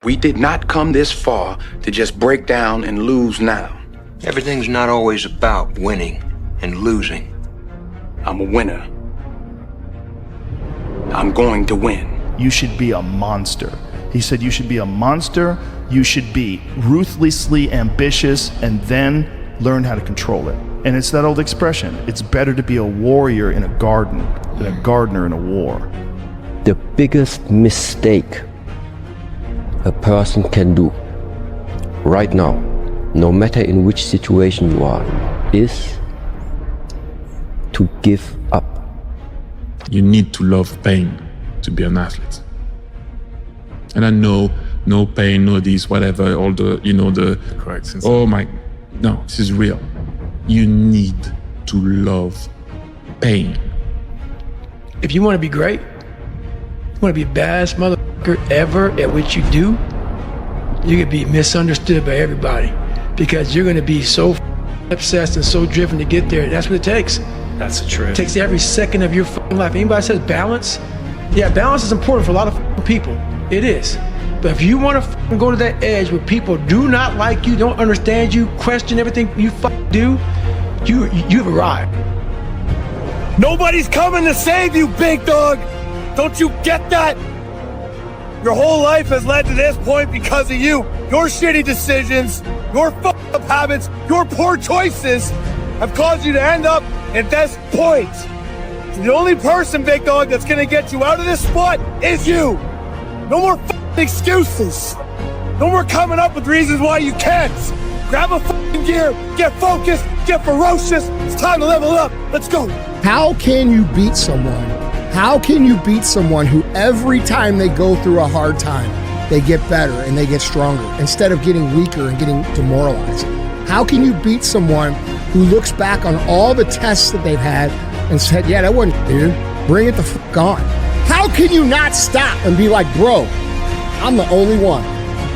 We did not come this far to just break down and lose now. Everything's not always about winning and losing. I'm a winner. I'm going to win. You should be a monster. He said you should be a monster, you should be ruthlessly ambitious, and then learn how to control it. And it's that old expression, it's better to be a warrior in a garden than a gardener in a war. The biggest mistake a person can do right now, no matter in which situation you are, is to give up. You need to love pain to be an athlete. And I know, no pain, no this, whatever, all the, correct. Oh my, no, this is real. You need to love pain. If you want to be great, you want to be the baddest motherfucker ever at what you do, you're going to be misunderstood by everybody because you're going to be so obsessed and so driven to get there. That's what it takes. That's the truth. It takes every second of your life. Anybody says balance? Yeah, balance is important for a lot of people. It is. But if you want to go to that edge where people do not like you, don't understand you, question everything you do, you've arrived. Nobody's coming to save you, big dog. Don't you get that? Your whole life has led to this point because of you. Your shitty decisions, your fucked up habits, your poor choices have caused you to end up at this point. The only person, big dog, that's gonna get you out of this spot is you. No more fucking excuses. No more coming up with reasons why you can't. Grab a fucking gear, get focused, get ferocious. It's time to level up. Let's go. How can you beat someone? How can you beat someone who every time they go through a hard time, they get better and they get stronger instead of getting weaker and getting demoralized? How can you beat someone who looks back on all the tests that they've had and said, yeah, that wasn't, dude, bring it the fuck on? How can you not stop and be like, bro, I'm the only one.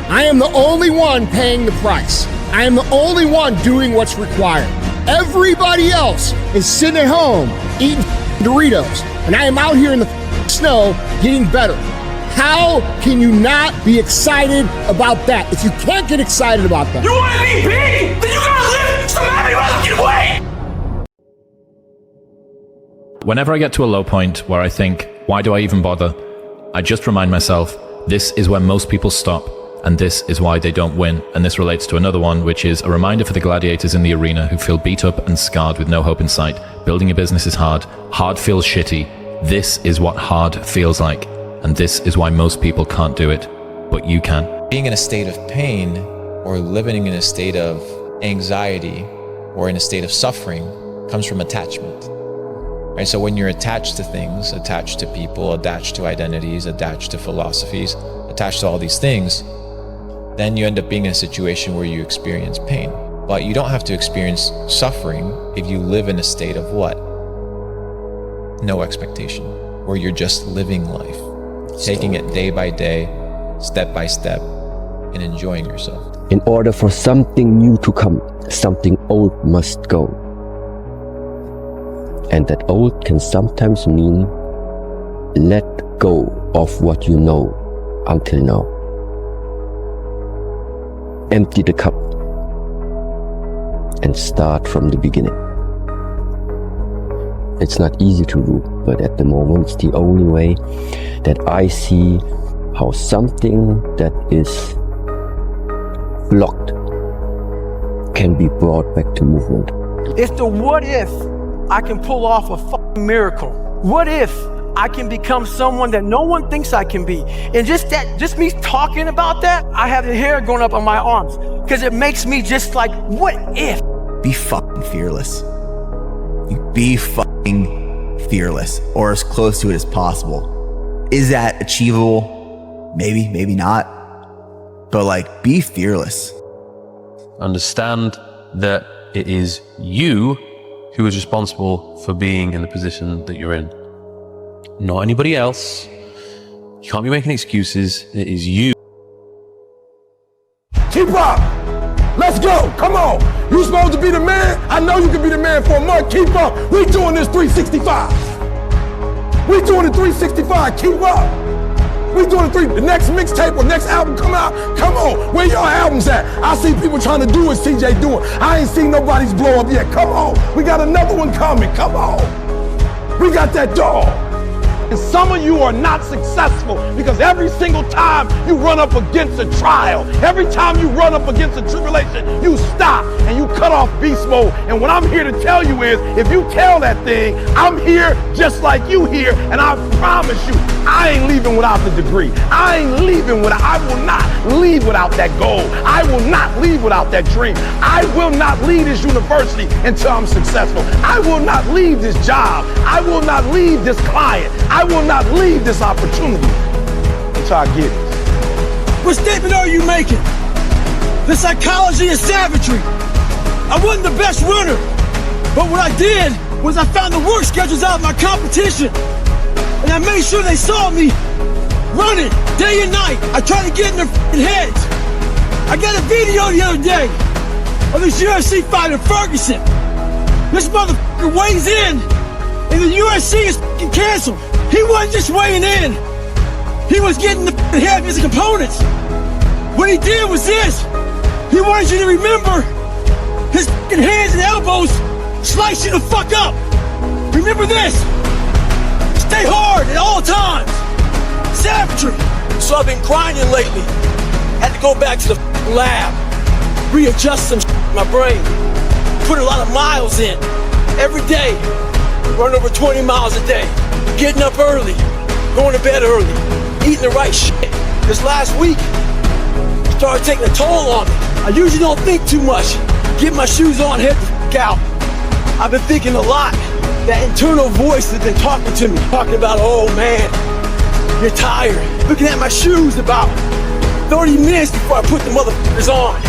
I am the only one paying the price. I am the only one doing what's required. Everybody else is sitting at home eating Doritos, and I am out here in the snow getting better. How can you not be excited about that? If you can't get excited about that. You want to be big? Then you gotta lift some heavy motherfucking weight! Whenever I get to a low point where I think, why do I even bother? I just remind myself, this is where most people stop, and this is why they don't win. And this relates to another one, which is a reminder for the gladiators in the arena who feel beat up and scarred with no hope in sight. Building a business is hard. Hard feels shitty. This is what hard feels like. And this is why most people can't do it, but you can. Being in a state of pain or living in a state of anxiety or in a state of suffering comes from attachment. Right? So when you're attached to things, attached to people, attached to identities, attached to philosophies, attached to all these things, then you end up being in a situation where you experience pain. But you don't have to experience suffering if you live in a state of what? No expectation, where you're just living life, taking it day by day, step by step, and enjoying yourself. In order for something new to come, something old must go. And that old can sometimes mean let go of what you know until now. Empty the cup and start from the beginning. It's not easy to do, but at the moment it's the only way that I see how something that is blocked can be brought back to movement. It's the what if I can pull off a fucking miracle. What if I can become someone that no one thinks I can be? And just me talking about that, I have the hair going up on my arms because it makes me just like, what if? Be fucking fearless. Be fucking fearless, or as close to it as possible. Is that achievable? Maybe, maybe not. But like, be fearless. Understand that it is you who is responsible for being in the position that you're in. Not anybody else. You can't be making excuses. It is you. Keep up. Let's go. Come on. You supposed to be the man. I know you can be the man for a month. Keep up. We doing this 365. We doing it 365. Keep up. We doing the next mixtape or next album come out. Come on, where your albums at? I see people trying to do what CJ doing. I ain't seen nobody's blow up yet. Come on, we got another one coming. Come on, we got that dog. And some of you are not successful because every single time you run up against a trial, every time you run up against a tribulation, you stop and you cut off beast mode. And what I'm here to tell you is, if you tell that thing, I'm here just like you here, and I promise you, I ain't leaving without the degree. I ain't leaving without, I will not leave without that goal. I will not leave without that dream. I will not leave this university until I'm successful. I will not leave this job. I will not leave this client. I will not leave this opportunity until I get it. What statement are you making? The psychology of savagery. I wasn't the best runner, but what I did was I found the work schedules out of my competition, and I made sure they saw me running day and night. I tried to get in their heads. I got a video the other day of this UFC fighter, Ferguson. This motherfucker weighs in, and the UFC is canceled. He wasn't just weighing in. He was getting the head of his components. What he did was this. He wanted you to remember his hands and elbows slice you the fuck up. Remember this. Stay hard at all times. Savagery. So I've been grinding lately. Had to go back to the lab. Readjust some in my brain. Put a lot of miles in. Every day. Run over 20 miles a day. Getting up early. Going to bed early. Eating the right shit. This last week started taking a toll on me. I usually don't think too much. Get my shoes on, head the fuck out. I've been thinking a lot. That internal voice that's been talking to me, talking about, oh man, you're tired. Looking at my shoes about 30 minutes before I put the motherfuckers on.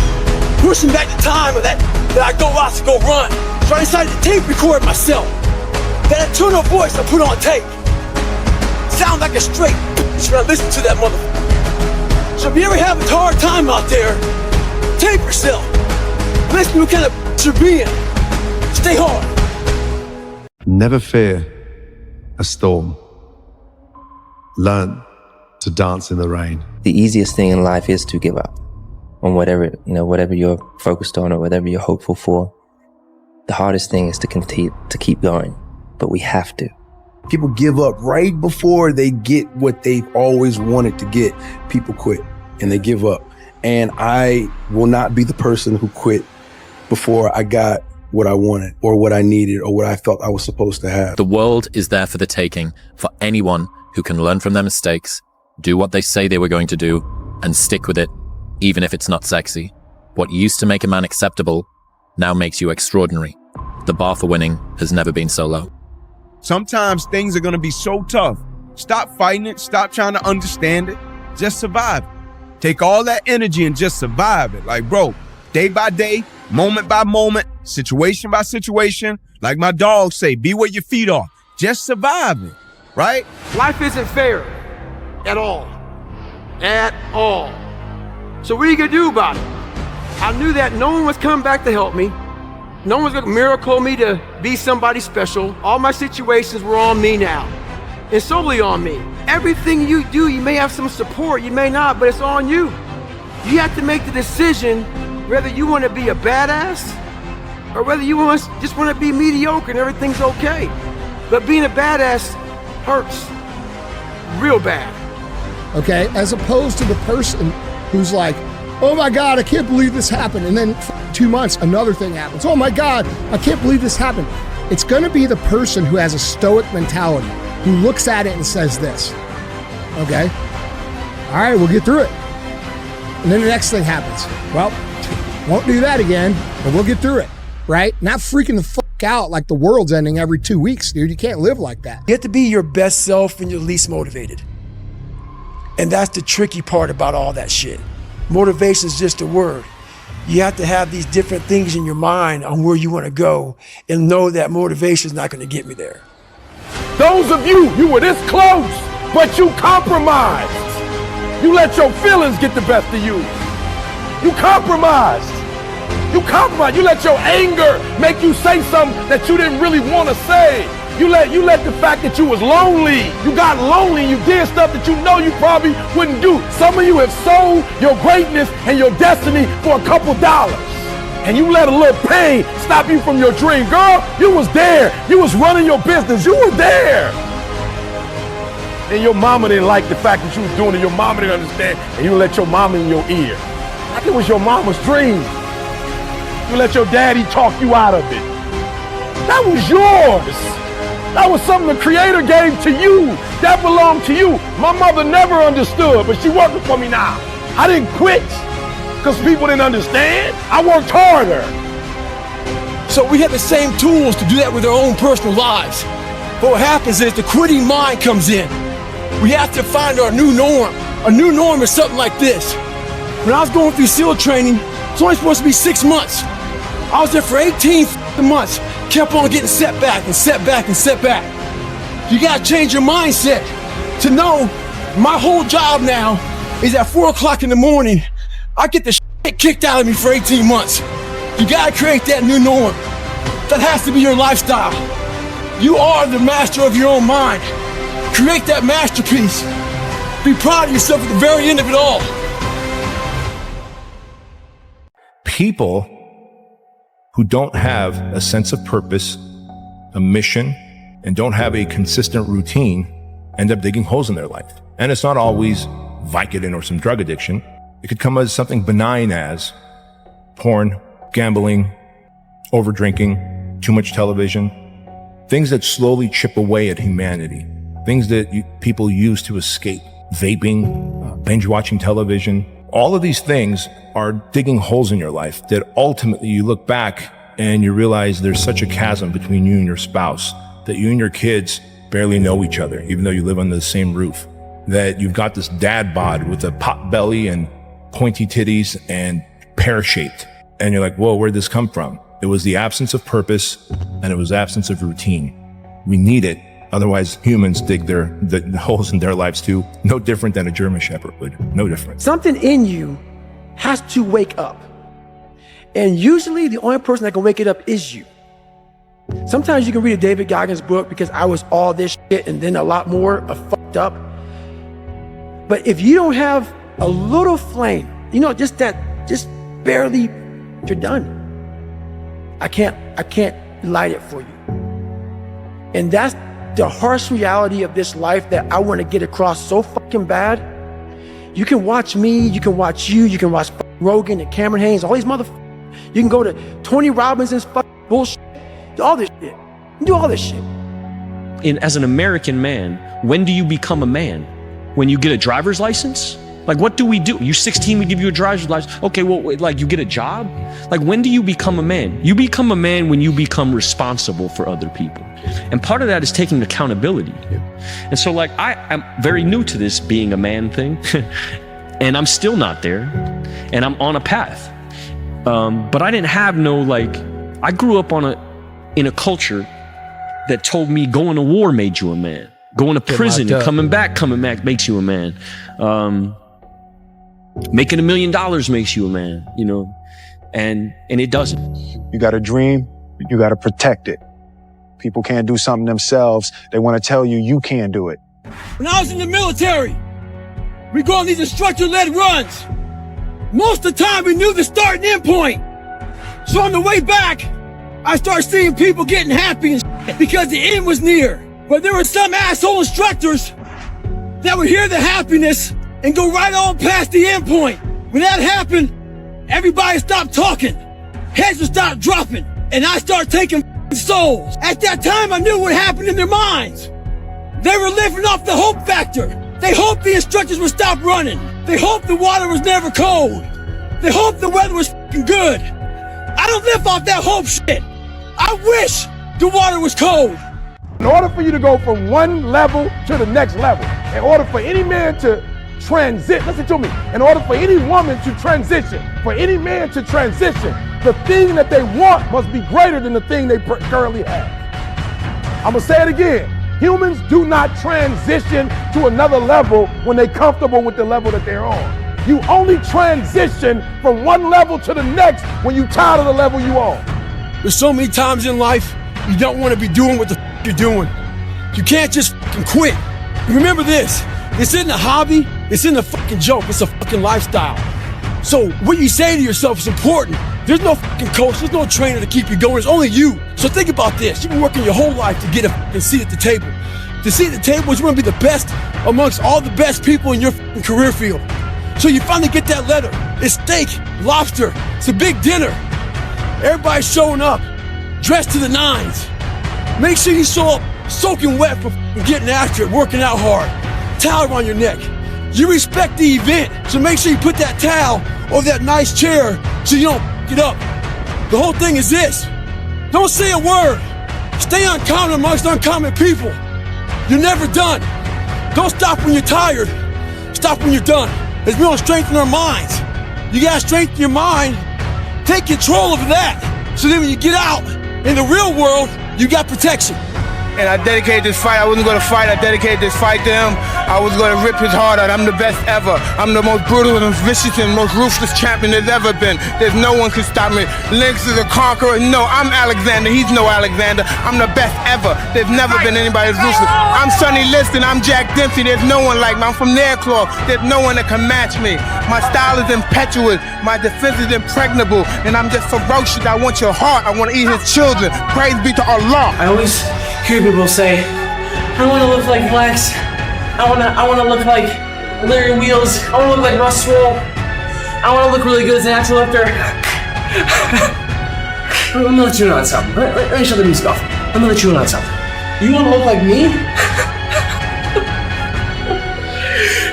Pushing back the time of that I go out to go run. So I decided to tape record myself. That internal voice I put on tape. Sound like a straight bitch when I listen to that motherfucker. So if you ever have a hard time out there, tape yourself. Listen to what kind of bitch you're being. Stay hard. Never fear a storm. Learn to dance in the rain. The easiest thing in life is to give up on whatever you're focused on or whatever you're hopeful for. The hardest thing is to continue to keep going, but we have to. People give up right before they get what they've always wanted to get. People quit and they give up. And I will not be the person who quit before I got what I wanted or what I needed or what I felt I was supposed to have. The world is there for the taking for anyone who can learn from their mistakes, do what they say they were going to do, and stick with it, even if it's not sexy. What used to make a man acceptable now makes you extraordinary. The bar for winning has never been so low. Sometimes things are going to be so tough. Stop fighting it. Stop trying to understand it. Just survive. Take all that energy and just survive it. Like, bro, day by day, moment by moment, situation by situation, like my dogs say, be where your feet are. Just survive it, right? Life isn't fair at all. At all. So what are you gonna do about it? I knew that no one was coming back to help me. No one was gonna miracle me to be somebody special. All my situations were on me now. And solely on me. Everything you do, you may have some support, you may not, but it's on you. You have to make the decision whether you want to be a badass or whether you just want to be mediocre and everything's okay. But being a badass hurts real bad. Okay, as opposed to the person who's like, oh my God, I can't believe this happened. And then 2 months, another thing happens. Oh my God, I can't believe this happened. It's gonna be the person who has a stoic mentality, who looks at it and says this, okay, all right, we'll get through it. And then the next thing happens. Well, won't do that again, but we'll get through it, right? Not freaking the fuck out like the world's ending every 2 weeks, dude. You can't live like that. You have to be your best self when you're least motivated. And that's the tricky part about all that shit. Motivation is just a word. You have to have these different things in your mind on where you want to go and know that motivation is not going to get me there. Those of you were this close, but you compromised. You let your feelings get the best of you. You compromised. You let your anger make you say something that you didn't really want to say. You let the fact that you was lonely, you got lonely, you did stuff that you know you probably wouldn't do. Some of you have sold your greatness and your destiny for a couple dollars. And you let a little pain stop you from your dream. Girl, you was there. You was running your business. You were there. And your mama didn't like the fact that you was doing it. Your mama didn't understand. And you let your mama in your ear. Like it was your mama's dream. You let your daddy talk you out of it. That was yours. That was something the Creator gave to you. That belonged to you. My mother never understood, but she working for me now. I didn't quit because people didn't understand. I worked harder. So we have the same tools to do that with our own personal lives. But what happens is the quitting mind comes in. We have to find our new norm. A new norm is something like this. When I was going through SEAL training, it's only supposed to be 6 months. I was there for 18 months, kept on getting setback and setback and setback. You gotta change your mindset to know my whole job now is at 4 o'clock in the morning. I get the shit kicked out of me for 18 months. You gotta create that new norm. That has to be your lifestyle. You are the master of your own mind. Create that masterpiece. Be proud of yourself at the very end of it all. People who don't have a sense of purpose, a mission, and don't have a consistent routine end up digging holes in their life. And it's not always Vicodin or some drug addiction. It could come as something benign as porn, gambling, overdrinking, too much television, things that slowly chip away at humanity, things that people use to escape, vaping, binge watching television. All of these things are digging holes in your life that ultimately you look back and you realize there's such a chasm between you and your spouse, that you and your kids barely know each other, even though you live under the same roof, that you've got this dad bod with a pot belly and pointy titties and pear-shaped. And you're like, whoa, where'd this come from? It was the absence of purpose and it was absence of routine. We need it. Otherwise, humans dig the holes in their lives too. No different than a German Shepherd would. No different. Something in you has to wake up. And usually the only person that can wake it up is you. Sometimes you can read a David Goggins book because I was all this shit and then a lot more of fucked up. But if you don't have a little flame, just barely, you're done. I can't light it for you. And that's the harsh reality of this life that I want to get across so fucking bad. You can watch me, you can watch you, you can watch Rogan and Cameron Haynes, all these motherfuckers. You can go to Tony Robinson's fucking bullshit, all this shit. You do all this shit. As an American man, when do you become a man? When you get a driver's license? Like, what do we do? You're 16, we give you a driver's license. Okay, well, like, you get a job? Like, when do you become a man? You become a man when you become responsible for other people. And part of that is taking accountability. And so, like, I'm very new to this being a man thing. And I'm still not there. And I'm on a path. But I didn't have I grew up in a culture that told me going to war made you a man. Going to prison and coming back makes you a man. Making $1 million makes you a man, and it doesn't. You got a dream, you got to protect it. People can't do something themselves. They want to tell you you can't do it. When I was in the military, we go on these instructor-led runs. Most of the time, we knew the start and end point. So on the way back, I started seeing people getting happy and because the end was near. But there were some asshole instructors that would hear the happiness and go right on past the end point. When that happened, everybody stopped talking. Heads would stop dropping. And I started taking souls. At that time, I knew what happened in their minds. They were living off the hope factor. They hoped the instructors would stop running. They hoped the water was never cold. They hoped the weather was fucking good. I don't live off that hope shit. I wish the water was cold. In order for you to go from one level to the next level, in order for any man to transit, listen to me, in order for any woman to transition, for any man to transition, the thing that they want must be greater than the thing they currently have. I'm gonna say it again. Humans do not transition to another level when they're comfortable with the level that they're on. You only transition from one level to the next when you're tired of the level you on. There's so many times in life you don't want to be doing what the you're doing. You can't just fucking quit. Remember this, this isn't a hobby, this isn't a fucking joke, it's a fucking lifestyle. So what you say to yourself is important. There's no fucking coach, there's no trainer to keep you going, it's only you. So think about this, you've been working your whole life to get a fucking seat at the table. The seat at the table is you want to be the best amongst all the best people in your fucking career field. So you finally get that letter. It's steak, lobster, it's a big dinner. Everybody's showing up, dressed to the nines. Make sure you show up soaking wet for getting after it, working out hard. Towel around your neck. You respect the event, so make sure you put that towel over that nice chair so you don't get up. The whole thing is this. Don't say a word. Stay uncommon amongst uncommon people. You're never done. Don't stop when you're tired. Stop when you're done. As we want to strengthen our minds. You gotta strengthen your mind. Take control of that. So then when you get out in the real world, you got protection. And I dedicated this fight. I wasn't going to fight. I dedicated this fight to him. I was going to rip his heart out. I'm the best ever. I'm the most brutal and vicious and most ruthless champion there's ever been. There's no one can stop me. Lynx is a conqueror. No, I'm Alexander. He's no Alexander. I'm the best ever. There's never been anybody as ruthless. I'm Sonny Liston. I'm Jack Dempsey. There's no one like me. I'm from Nairclaw. There's no one that can match me. My style is impetuous. My defense is impregnable. And I'm just ferocious. I want your heart. I want to eat his children. Praise be to Allah. I always hear people say, I want to look like Lex. I want to look like Larry Wheels. I want to look like Russ Swole. I want to look really good as an actual lifter. I'm gonna let you know on something. Let me show the music off. I'm gonna let you know on something. You want to look like me?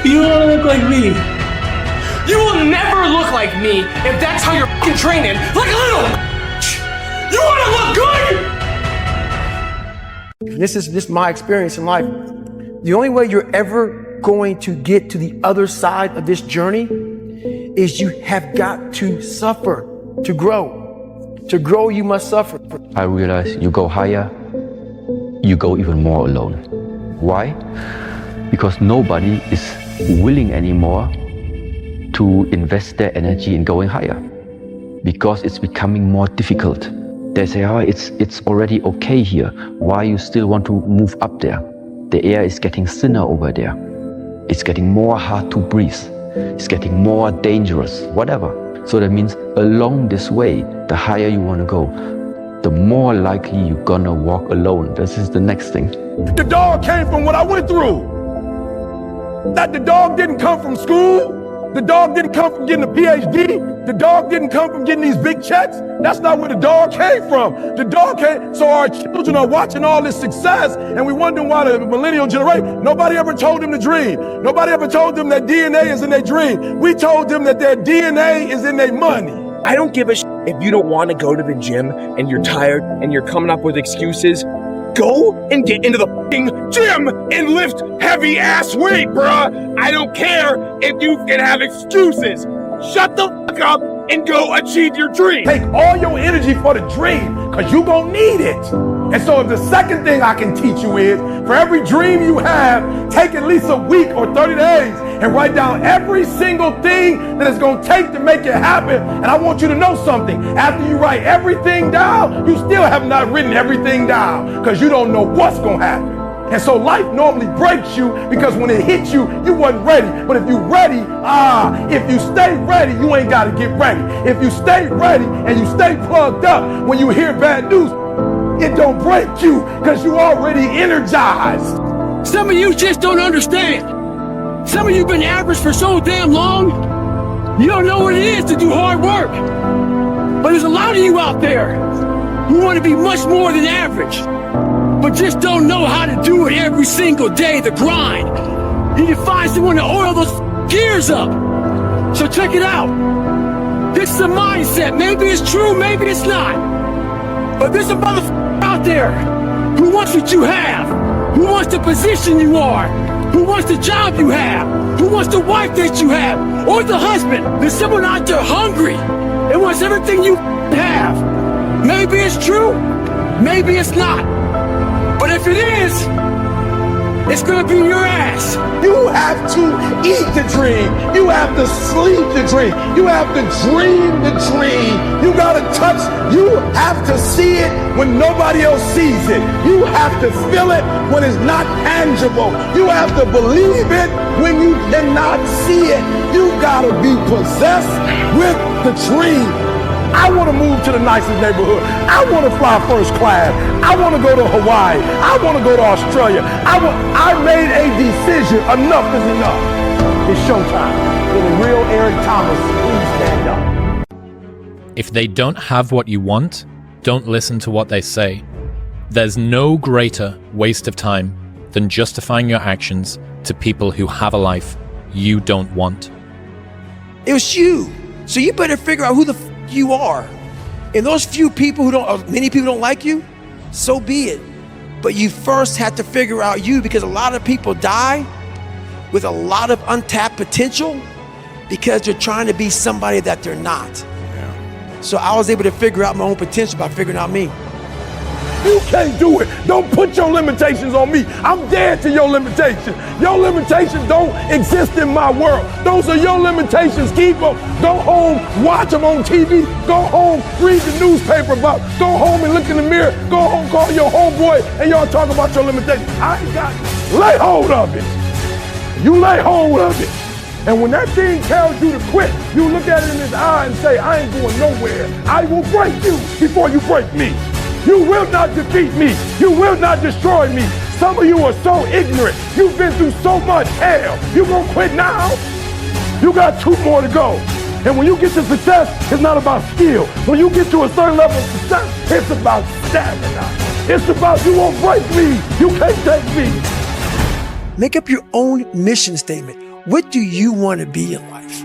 You want to look like me? You will never look like me if that's how you're fucking training. Like a little. You want to look good? This is my experience in life. The only way you're ever going to get to the other side of this journey is you have got to suffer to grow. To grow, you must suffer. I realize you go higher, you go even more alone. Why? Because nobody is willing anymore to invest their energy in going higher. Because it's becoming more difficult. They say, oh, it's already okay here. Why you still want to move up there? The air is getting thinner over there. It's getting more hard to breathe. It's getting more dangerous, whatever. So that means along this way, the higher you want to go, the more likely you're gonna walk alone. This is the next thing. The dog came from what I went through. That the dog didn't come from school. The dog didn't come from getting a PhD. The dog didn't come from getting these big checks. That's not where the dog came from. The dog came, so our children are watching all this success and we wondering why the millennial generation, nobody ever told them to dream. Nobody ever told them that DNA is in their dream. We told them that their DNA is in their money. I don't give a shit if you don't want to go to the gym and you're tired and you're coming up with excuses. Go and get into the f***ing gym and lift heavy ass weight, bruh. I don't care if you can have excuses. Shut the fuck up and go achieve your dream. Take all your energy for the dream, cause you gonna need it. And so the second thing I can teach you is, for every dream you have, take at least a week or 30 days and write down every single thing that it's gonna take to make it happen. And I want you to know something. After you write everything down, you still have not written everything down, cause you don't know what's gonna happen. And so life normally breaks you because when it hits you, you wasn't ready. But if you ready, if you stay ready, you ain't gotta get ready. If you stay ready and you stay plugged up, when you hear bad news, it don't break you because you already energized. Some of you just don't understand. Some of you been average for so damn long, you don't know what it is to do hard work. But there's a lot of you out there who want to be much more than average, but just don't know how to do it every single day, the grind. You need to find someone to oil those gears up. So check it out. This is a mindset. Maybe it's true, maybe it's not. But there's a motherfucker out there who wants what you have, who wants the position you are, who wants the job you have, who wants the wife that you have, or the husband. There's someone out there hungry and wants everything you have. Maybe it's true, maybe it's not. But if it is, It's gonna be your ass. You have to eat the dream. You have to sleep the dream. You have to dream the dream. You gotta touch, you have to see it when nobody else sees it. You have to feel it when it's not tangible. You have to believe it when you cannot see it. You gotta be possessed with the dream. I want to move to the nicest neighborhood. I want to fly first class. I want to go to Hawaii. I want to go to Australia. I made a decision. Enough is enough. It's showtime. Will the real Eric Thomas please stand up? If they don't have what you want, don't listen to what they say. There's no greater waste of time than justifying your actions to people who have a life you don't want. It was you. So you better figure out who the you are. And those few people many people don't like you, so be it. But you first have to figure out you, because a lot of people die with a lot of untapped potential because they're trying to be somebody that they're not. Yeah. So I was able to figure out my own potential by figuring out me. You can't do it. Don't put your limitations on me. I'm dead to your limitations. Your limitations don't exist in my world. Those are your limitations. Keep them. Go home, watch them on TV. Go home, read the newspaper about. Go home and look in the mirror. Go home, call your homeboy, and y'all talk about your limitations. I ain't got it. Lay hold of it. You lay hold of it. And when that thing tells you to quit, you look at it in his eye and say, I ain't going nowhere. I will break you before you break me. You will not defeat me. You will not destroy me. Some of you are so ignorant. You've been through so much hell. You gonna quit now? You got 2 more to go. And when you get to success, it's not about skill. When you get to a certain level of success, it's about stamina. It's about you won't break me. You can't take me. Make up your own mission statement. What do you want to be in life?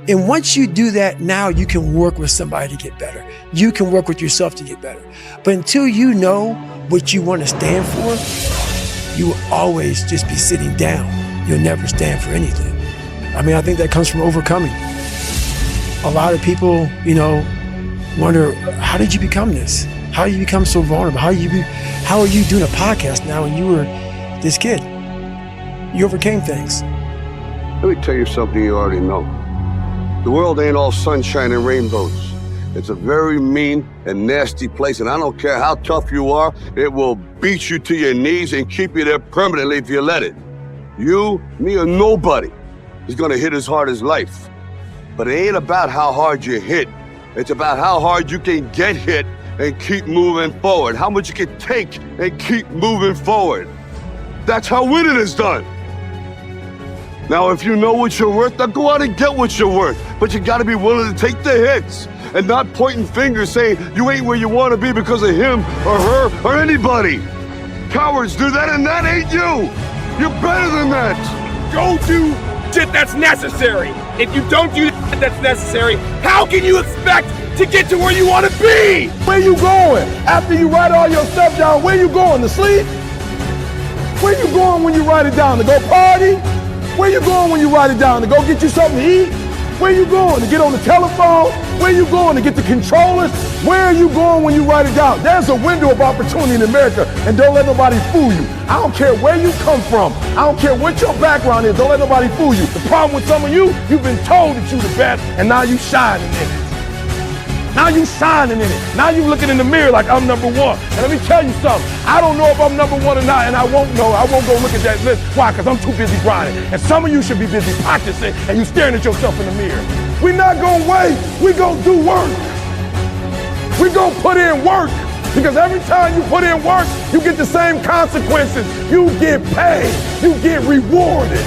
And once you do that, now you can work with somebody to get better. You can work with yourself to get better. But until you know what you want to stand for, you will always just be sitting down. You'll never stand for anything. I mean, I think that comes from overcoming. A lot of people, wonder, how did you become this? How did you become so vulnerable? How are you doing a podcast now when you were this kid? You overcame things. Let me tell you something you already know. The world ain't all sunshine and rainbows. It's a very mean and nasty place, and I don't care how tough you are, it will beat you to your knees and keep you there permanently if you let it. You, me, or nobody is gonna hit as hard as life. But it ain't about how hard you hit. It's about how hard you can get hit and keep moving forward. How much you can take and keep moving forward. That's how winning is done. Now, if you know what you're worth, now go out and get what you're worth. But you gotta be willing to take the hits and not pointing fingers saying you ain't where you wanna be because of him or her or anybody. Cowards do that, and that ain't you. You're better than that. Go do shit that's necessary. If you don't do shit that's necessary, how can you expect to get to where you wanna be? Where you going? After you write all your stuff down, where you going? To sleep? Where you going when you write it down? To go party? Where you going when you write it down? To go get you something to eat? Where you going? To get on the telephone? Where you going? To get the controllers? Where are you going when you write it down? There's a window of opportunity in America, and don't let nobody fool you. I don't care where you come from. I don't care what your background is. Don't let nobody fool you. The problem with some of you, you've been told that you're the best, and now you shining in it. Now you shining in it. Now you looking in the mirror like I'm number one. And let me tell you something. I don't know if I'm number one or not, and I won't know. I won't go look at that list. Why? Because I'm too busy grinding. And some of you should be busy practicing, and you staring at yourself in the mirror. We're not gonna wait. We're gonna do work. We're gonna put in work. Because every time you put in work, you get the same consequences. You get paid. You get rewarded.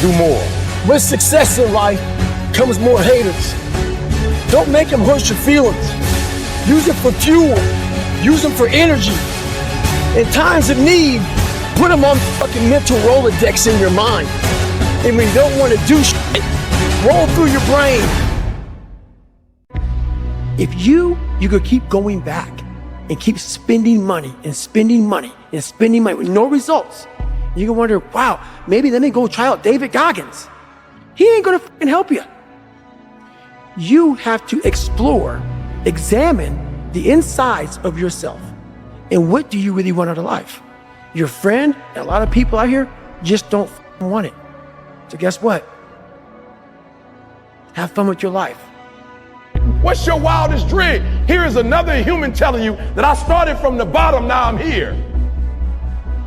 Do more. With success in life comes more haters. Don't make them hurt your feelings. Use it for fuel. Use them for energy. In times of need, put them on fucking mental Rolodex in your mind. And when you don't want to do shit, roll through your brain. If you could keep going back and keep spending money and spending money and spending money with no results, you can wonder, wow, maybe let me go try out David Goggins. He ain't gonna fucking help you. You have to explore, examine the insides of yourself. And what do you really want out of life? your friend and a lot of people out here just don't want it. So guess what? Have fun with your life. What's your wildest dream? Here is another human telling you that I started from the bottom, now I'm here.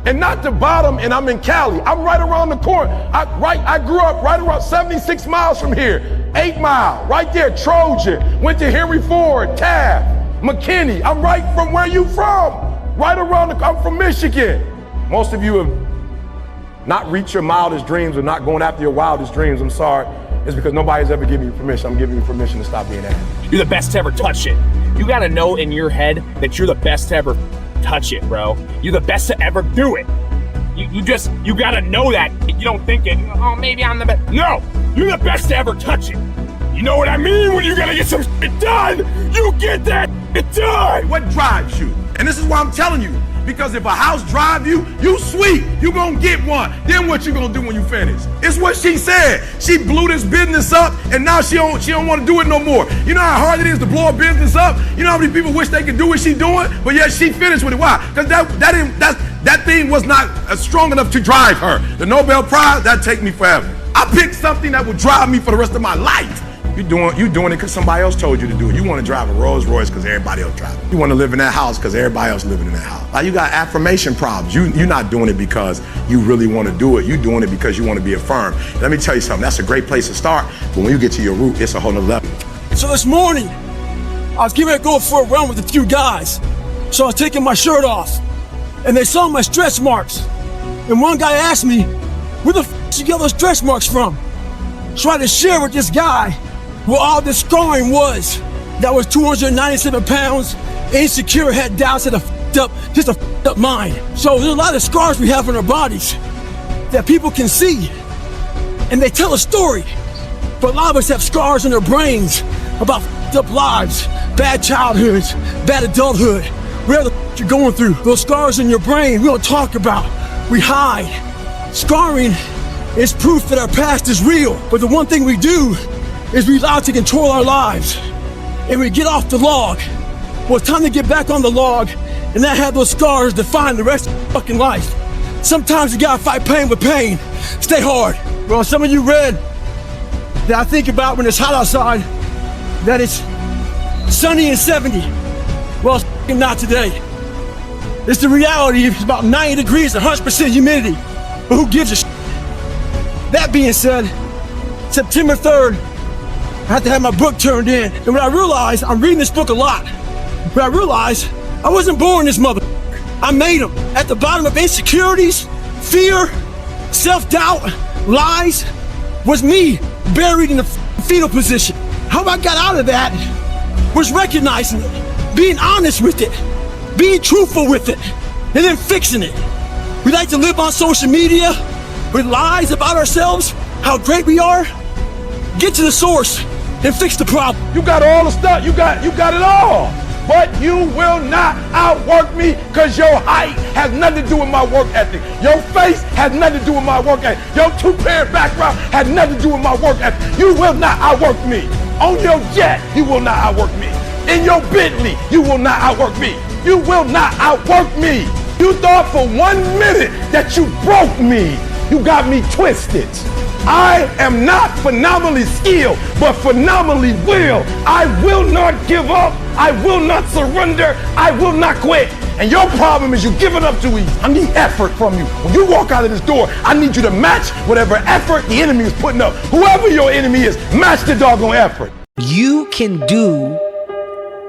And not the bottom, and I'm in Cali. I'm right around the corner. I grew up right around 76 miles from here. 8 Mile, right there, Trojan. Went to Henry Ford, Taft, McKinney. I'm right from where you from. Right around I'm from Michigan. Most of you have not reached your wildest dreams or not going after your wildest dreams. I'm sorry. It's because nobody's ever given you permission. I'm giving you permission to stop being that. You're the best to ever touch it. You gotta know in your head that you're the best to ever touch it, bro. You're the best to ever do it. You gotta know that. You don't think it, oh, maybe I'm the best. No, you're the best to ever touch it. You know what I mean? When you gotta get some shit done, you get that shit done. What drives you? And this is why I'm telling you. Because if a house drive you, you sweet, you gonna get one. Then what you gonna do when you finish? It's what she said. She blew this business up and now she don't wanna do it no more. You know how hard it is to blow a business up? You know how many people wish they could do what she doing? But yet she finished with it. Why? Because that thing was not strong enough to drive her. The Nobel Prize, that'd take me forever. I picked something that would drive me for the rest of my life. You doing it because somebody else told you to do it. You want to drive a Rolls Royce because everybody else drives it. You want to live in that house because everybody else living in that house. Like, you got affirmation problems. You're not doing it because you really want to do it. You're doing it because you want to be affirmed. Let me tell you something. That's a great place to start. But when you get to your root, it's a whole nother level. So this morning, I was getting ready to go for a run with a few guys. So I was taking my shirt off, and they saw my stretch marks. And one guy asked me, where the f*** you get those stretch marks from? So I had to share with this guy what all this scarring was. That was 297 pounds, insecure, had doubts, had a f***ed up mind. So there's a lot of scars we have on our bodies that people can see, and they tell a story. But a lot of us have scars in our brains about f***ed up lives, bad childhoods, bad adulthood, whatever the f*** you're going through. Those scars in your brain we don't talk about, we hide. Scarring is proof that our past is real, but the one thing we do is we allow it to control our lives, and we get off the log. Well, it's time to get back on the log and not have those scars define the rest of your fucking life. Sometimes you gotta fight pain with pain. Stay hard. Well, some of you read that I think about when it's hot outside, that it's sunny and 70. Well, it's fucking not today. It's the reality. It's about 90 degrees, 100% humidity. But who gives a shit? That being said, September 3rd, I had to have my book turned in. And when I realized, I'm reading this book a lot, but I realized I wasn't born this mother. I made them. At the bottom of insecurities, fear, self-doubt, lies, was me buried in the fetal position. How I got out of that was recognizing it, being honest with it, being truthful with it, and then fixing it. We like to live on social media with lies about ourselves, how great we are. Get to the source and fix the problem. You got all the stuff, you got it all. But you will not outwork me because your height has nothing to do with my work ethic. Your face has nothing to do with my work ethic. Your two-parent background has nothing to do with my work ethic. You will not outwork me. On your jet, you will not outwork me. In your Bentley, you will not outwork me. You will not outwork me. You thought for 1 minute that you broke me. You got me twisted. I am not phenomenally skilled, but phenomenally willed. I will not give up. I will not surrender. I will not quit. And your problem is you giving up too easy. I need effort from you. When you walk out of this door, I need you to match whatever effort the enemy is putting up. Whoever your enemy is, match the doggone effort. You can do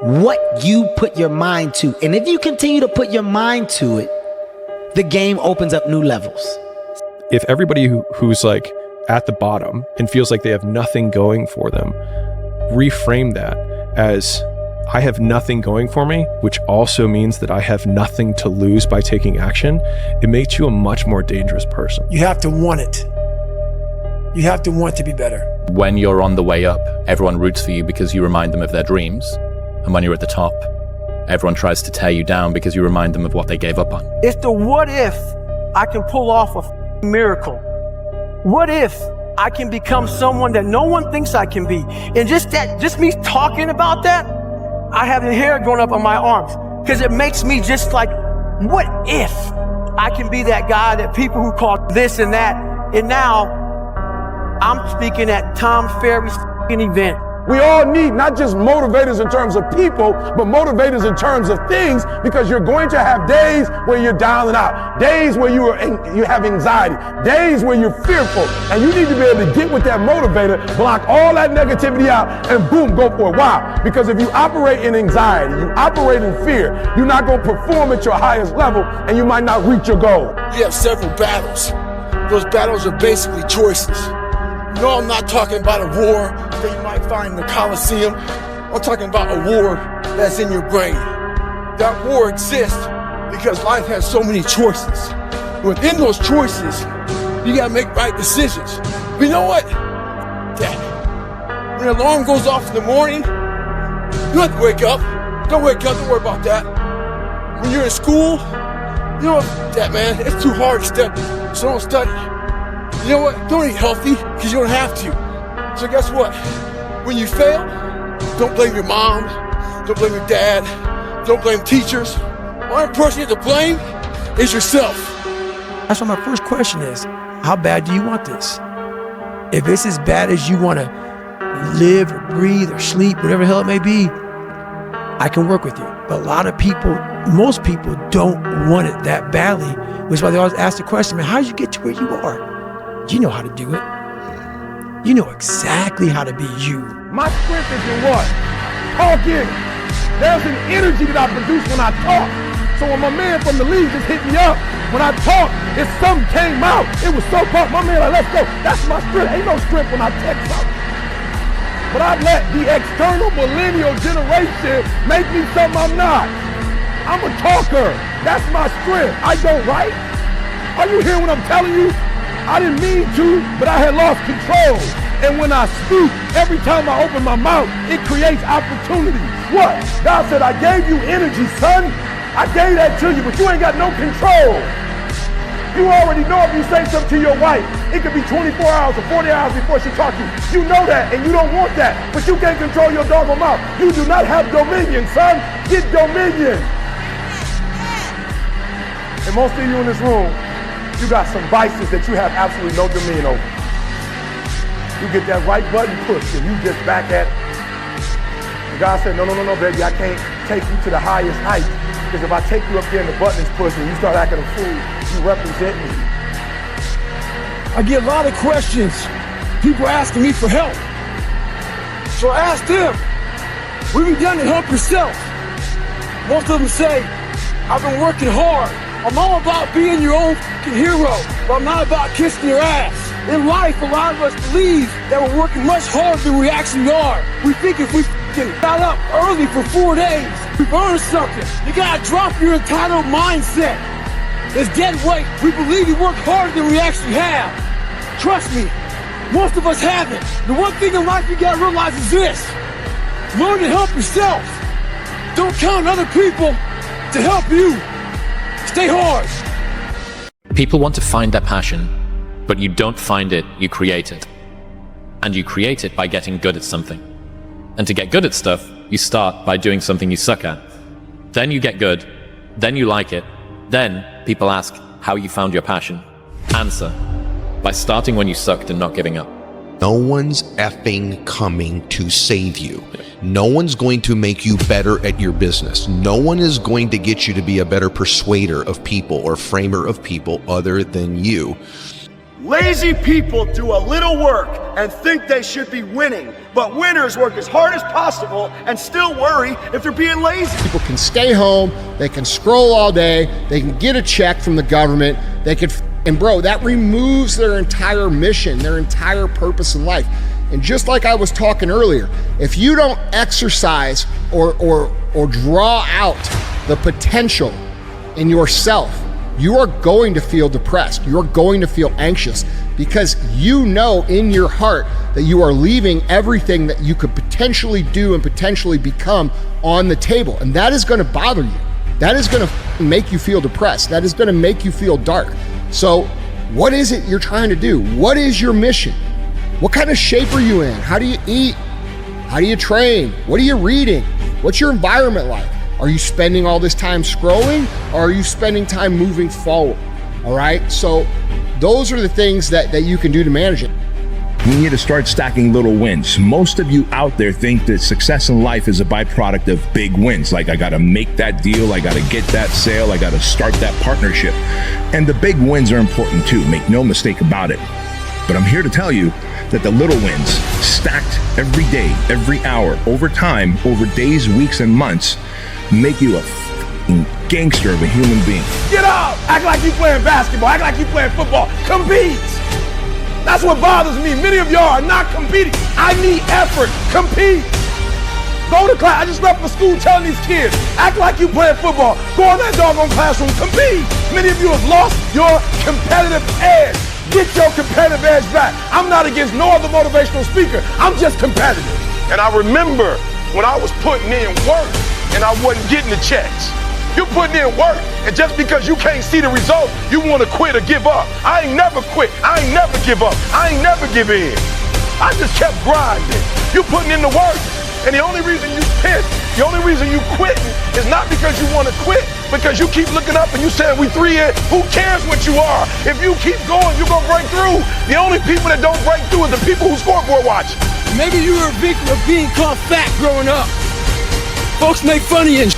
what you put your mind to. And if you continue to put your mind to it, the game opens up new levels. If everybody who's like at the bottom and feels like they have nothing going for them, reframe that as I have nothing going for me, which also means that I have nothing to lose by taking action. It makes you a much more dangerous person. You have to want it. You have to want to be better. When you're on the way up, everyone roots for you because you remind them of their dreams. And when you're at the top, everyone tries to tear you down because you remind them of what they gave up on. It's the what if I can pull off a miracle. What if I can become someone that no one thinks I can be? And just me talking about that, I have the hair going up on my arms because it makes me just like, what if I can be that guy that people who call this and that. And now I'm speaking at Tom Ferry's event. We all need not just motivators in terms of people, but motivators in terms of things, because you're going to have days where you're down and out, days where you have anxiety, days where you're fearful, and you need to be able to get with that motivator, block all that negativity out, and boom, go for it. Why? Because if you operate in anxiety, you operate in fear, you're not going to perform at your highest level, and you might not reach your goal. We have several battles. Those battles are basically choices. No, I'm not talking about a war that you might find in the Coliseum. I'm talking about a war that's in your brain. That war exists because life has so many choices. Within those choices, you gotta make right decisions. But you know what? Dad, when the alarm goes off in the morning, you don't have to wake up. Don't wake up, don't worry about that. When you're in school, you know what, Dad, man, it's too hard to study, so don't study. You know what? Don't eat healthy because you don't have to. So guess what? When you fail, don't blame your mom, don't blame your dad, don't blame teachers. The only person you have to blame is yourself. That's why my first question is, how bad do you want this? If it's as bad as you want to live or breathe or sleep, whatever the hell it may be, I can work with you. But a lot of people, most people don't want it that badly, which is why they always ask the question, man, how did you get to where you are? You know how to do it. You know exactly how to be you. My strength is in what? Talking. There's an energy that I produce when I talk. So when my man from the league just hit me up, when I talk, if something came out, it was so pumped. My man like, let's go. That's my strength. Ain't no strength when I text out. But I let the external millennial generation make me something I'm not. I'm a talker. That's my strength. I don't write. Are you hearing what I'm telling you? I didn't mean to, but I had lost control. And when I speak, every time I open my mouth, it creates opportunity. What? God said, I gave you energy, son. I gave that to you, but you ain't got no control. You already know if you say something to your wife, it could be 24 hours or 40 hours before she talks to you. You know that, and you don't want that, but you can't control your doggone mouth. You do not have dominion, son. Get dominion. And most of you in this room, you got some vices that you have absolutely no dominion over. You get that right button pushed and you just back at it. And God said, no, baby, I can't take you to the highest height. Because if I take you up there and the button is pushed and you start acting a fool, you represent me. I get a lot of questions. People asking me for help. So I ask them, what have you done to help yourself? Most of them say, I've been working hard. I'm all about being your own hero, but I'm not about kissing your ass. In life, a lot of us believe that we're working much harder than we actually are. We think if we got up early for 4 days, we've earned something. You gotta drop your entitled mindset. It's dead weight. We believe we work harder than we actually have. Trust me, most of us haven't. The one thing in life you gotta realize is this. Learn to help yourself. Don't count on other people to help you. Stay hard. People want to find their passion, but you don't find it, you create it. And you create it by getting good at something. And to get good at stuff, you start by doing something you suck at. Then you get good, then you like it. Then people ask how you found your passion. Answer, by starting when you sucked and not giving up. No one's effing coming to save you. No one's going to make you better at your business. No one is going to get you to be a better persuader of people or framer of people other than you. Lazy people do a little work and think they should be winning, but winners work as hard as possible and still worry if they're being lazy. People can stay home, they can scroll all day, they can get a check from the government, they can, and bro, that removes their entire mission, their entire purpose in life. And just like I was talking earlier, if you don't exercise or draw out the potential in yourself, you are going to feel depressed. You're going to feel anxious because you know in your heart that you are leaving everything that you could potentially do and potentially become on the table. And that is going to bother you. That is going to make you feel depressed. That is going to make you feel dark. So what is it you're trying to do? What is your mission? What kind of shape are you in? How do you eat? How do you train? What are you reading? What's your environment like? Are you spending all this time scrolling, or are you spending time moving forward? All right, so those are the things that you can do to manage it. We need to start stacking little wins. Most of you out there think that success in life is a byproduct of big wins. Like, I gotta make that deal, I gotta get that sale, I gotta start that partnership. And the big wins are important too, make no mistake about it. But I'm here to tell you that the little wins, stacked every day, every hour, over time, over days, weeks, and months, make you a f***ing gangster of a human being. Get up! Act like you playing basketball, act like you playing football. Compete! That's what bothers me. Many of y'all are not competing. I need effort. Compete. Go to class. I just left for school telling these kids, act like you playing football. Go in that doggone classroom. Compete. Many of you have lost your competitive edge. Get your competitive edge back. I'm not against no other motivational speaker. I'm just competitive. And I remember when I was putting in work and I wasn't getting the checks. You're putting in work, and just because you can't see the result, you want to quit or give up. I ain't never quit. I ain't never give up. I ain't never give in. I just kept grinding. You're putting in the work, and the only reason you pissed, the only reason you quitting is not because you want to quit, because you keep looking up and you saying we 3 in. Who cares what you are? If you keep going, you're going to break through. The only people that don't break through are the people who scoreboard watch. Maybe you were a victim of being called fat growing up. Folks make fun of you and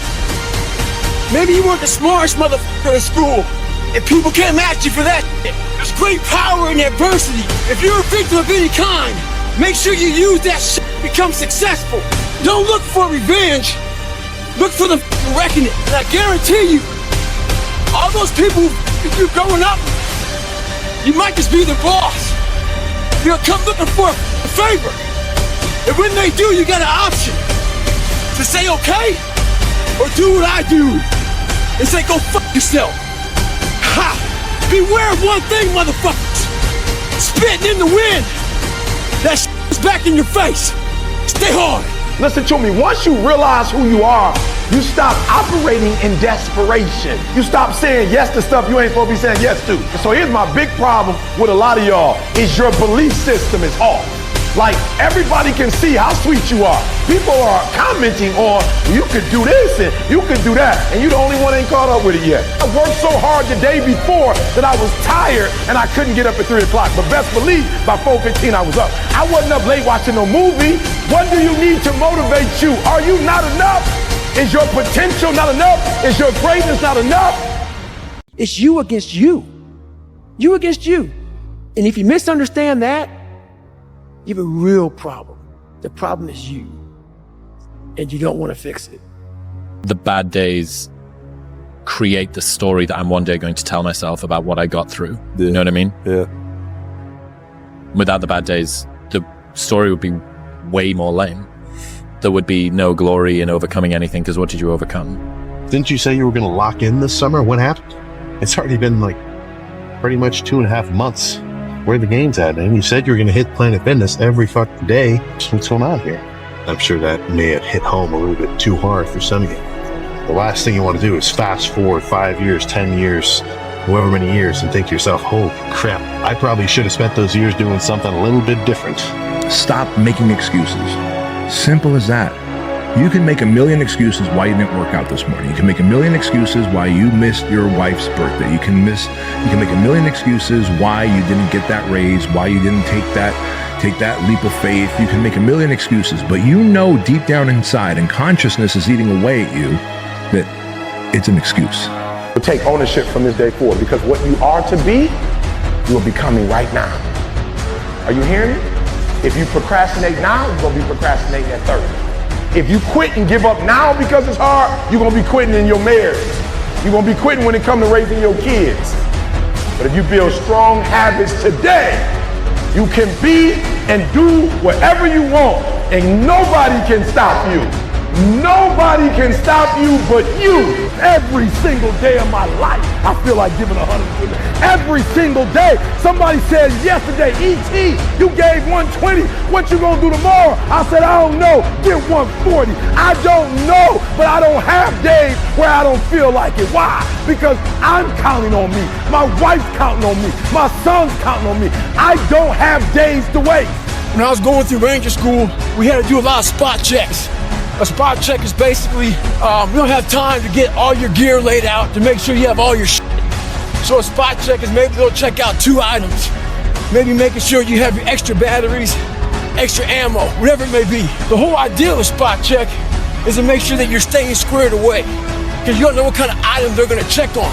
maybe you weren't the smartest motherfucker in school, and people can't match you for that shit. There's great power in adversity. If you're a victim of any kind, make sure you use that shit to become successful. Don't look for revenge. Look for the reckoning. And I guarantee you, all those people who you're growing up, you might just be the boss. They'll come looking for a favor. And when they do, you got an option to say okay, or do what I do and say, go fuck yourself. Ha! Beware of one thing, motherfuckers. Spitting in the wind. That shit is back in your face. Stay hard. Listen to me. Once you realize who you are, you stop operating in desperation. You stop saying yes to stuff you ain't supposed to be saying yes to. So here's my big problem with a lot of y'all is your belief system is off. Like, everybody can see how sweet you are. People are commenting on, you could do this and you could do that, and you the only one ain't caught up with it yet. I worked so hard the day before that I was tired and I couldn't get up at 3 o'clock. But best believe, by 4:15 I was up. I wasn't up late watching no movie. What do you need to motivate you? Are you not enough? Is your potential not enough? Is your greatness not enough? It's you against you. You against you. And if you misunderstand that, you have a real problem. The problem is you, and you don't want to fix it. The bad days create the story that I'm one day going to tell myself about what I got through. You know what I mean? Yeah. Without the bad days, the story would be way more lame. There would be no glory in overcoming anything, because what did you overcome? Didn't you say you were going to lock in this summer? What happened? It's already been like pretty much 2.5 months. Where are the games at? And you said you were going to hit Planet Fitness every fucking day. What's going on here? I'm sure that may have hit home a little bit too hard for some of you. The last thing you want to do is fast forward 5 years, 10 years, however many years, and think to yourself, oh crap, I probably should have spent those years doing something a little bit different. Stop making excuses. Simple as that. You can make a million excuses why you didn't work out this morning. You can make a million excuses why you missed your wife's birthday. You can make a million excuses why you didn't get that raise, why you didn't take that leap of faith. You can make a million excuses, but you know deep down inside, and consciousness is eating away at you, that it's an excuse. But take ownership from this day forward, because what you are to be, you are becoming right now. Are you hearing me? If you procrastinate now, you're going to be procrastinating at 30. If you quit and give up now because it's hard, you're going to be quitting in your marriage. You're going to be quitting when it comes to raising your kids. But if you build strong habits today, you can be and do whatever you want, and nobody can stop you. Nobody can stop you but you. Every single day of my life, I feel like giving 100%. Every single day. Somebody said yesterday, E.T., you gave 120. What you gonna do tomorrow? I said, I don't know. Give 140. I don't know, but I don't have days where I don't feel like it. Why? Because I'm counting on me. My wife's counting on me. My son's counting on me. I don't have days to waste. When I was going through Ranger School, we had to do a lot of spot checks. A spot check is basically, you don't have time to get all your gear laid out to make sure you have all your shit. So a spot check is maybe they'll check out 2 items. Maybe making sure you have your extra batteries, extra ammo, whatever it may be. The whole idea of a spot check is to make sure that you're staying squared away, because you don't know what kind of item they're gonna check on.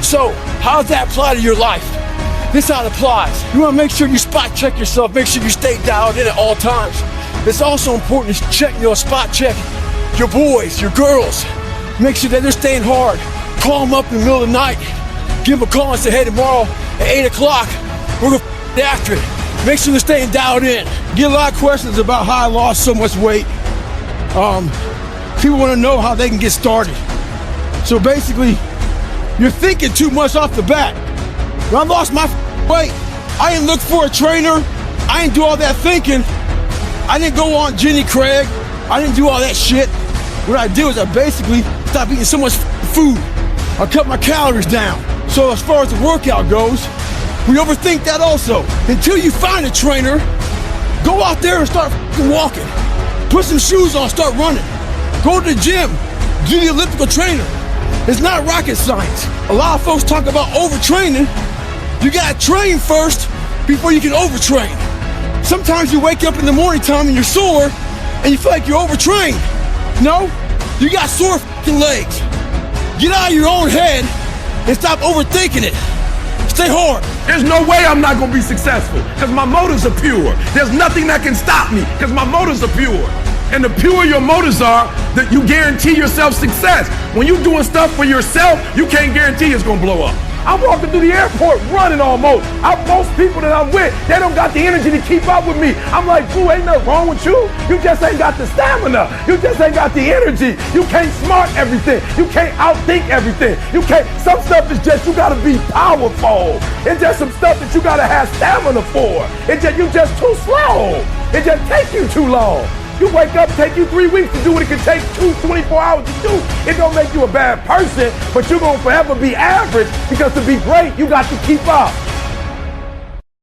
So, how does that apply to your life? This is how it applies. You wanna make sure you spot check yourself, make sure you stay dialed in at all times. It's also important to check, spot check your boys, your girls. Make sure that they're staying hard. Call them up in the middle of the night. Give them a call and say, hey, tomorrow at 8 o'clock, we're gonna get after it. Make sure they're staying dialed in. Get a lot of questions about how I lost so much weight. People wanna know how they can get started. So basically, you're thinking too much off the bat. When I lost my weight, I didn't look for a trainer. I didn't do all that thinking. I didn't go on Jenny Craig. I didn't do all that shit. What I did was I basically stopped eating so much food. I cut my calories down. So as far as the workout goes, we overthink that also. Until you find a trainer, go out there and start walking. Put some shoes on, start running. Go to the gym, do the elliptical trainer. It's not rocket science. A lot of folks talk about overtraining. You gotta train first before you can overtrain. Sometimes you wake up in the morning time and you're sore and you feel like you're overtrained. No, you got sore legs. Get out of your own head and stop overthinking it. Stay hard. There's no way I'm not gonna be successful because my motives are pure. There's nothing that can stop me because my motives are pure. And the purer your motives are, that you guarantee yourself success. When you're doing stuff for yourself, you can't guarantee it's gonna blow up. I'm walking through the airport running almost. Most people that I'm with, they don't got the energy to keep up with me. I'm like, boo, ain't nothing wrong with you. You just ain't got the stamina. You just ain't got the energy. You can't smart everything. You can't outthink everything. You can't, some stuff is just, you gotta be powerful. It's just some stuff that you gotta have stamina for. It's just, you just too slow. It just take you too long. You wake up, take you 3 weeks to do what it can take 24 hours to do. It don't make you a bad person, but you're gonna forever be average because to be great, you got to keep up.